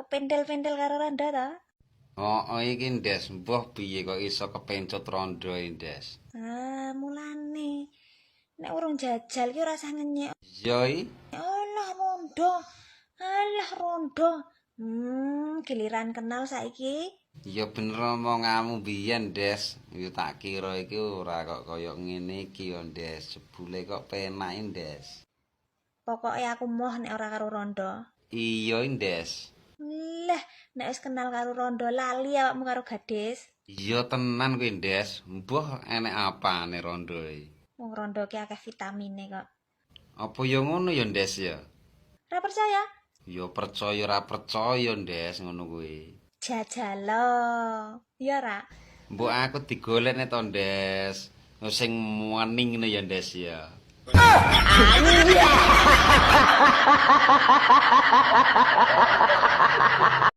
Kepentil-pentil karo rondo to? Oh, iki Ndes, mbah piye kok iso kepencut rondo Ndes? Mulane nek urung jajal ki ora usah ngenyek. Yoi, Alah rondo. Alah rondo. Giliran kenal saiki. ya bener omonganmu biyen Ndes. Yo tak kira iki ora kok kaya ngene iki yo Ndes. Jebule kok penak Ndes. Pokoke aku moh nek ora karo rondo. Iya Ndes. Lah, nek wis kenal karo rondo lali awakmu karo gadis. Iya tenan kuwi Ndes. Mbah enek apane rondo iki? Wong rondo ki akeh vitamine kok. Apa ya ngono ya Ndes ya? Ora percaya? Ya percaya ora percaya Ndes ngono kuwi. Jajalo. Ya ora? Mbok aku digolekne to Ndes. Sing maning ngene ya Ndes ya.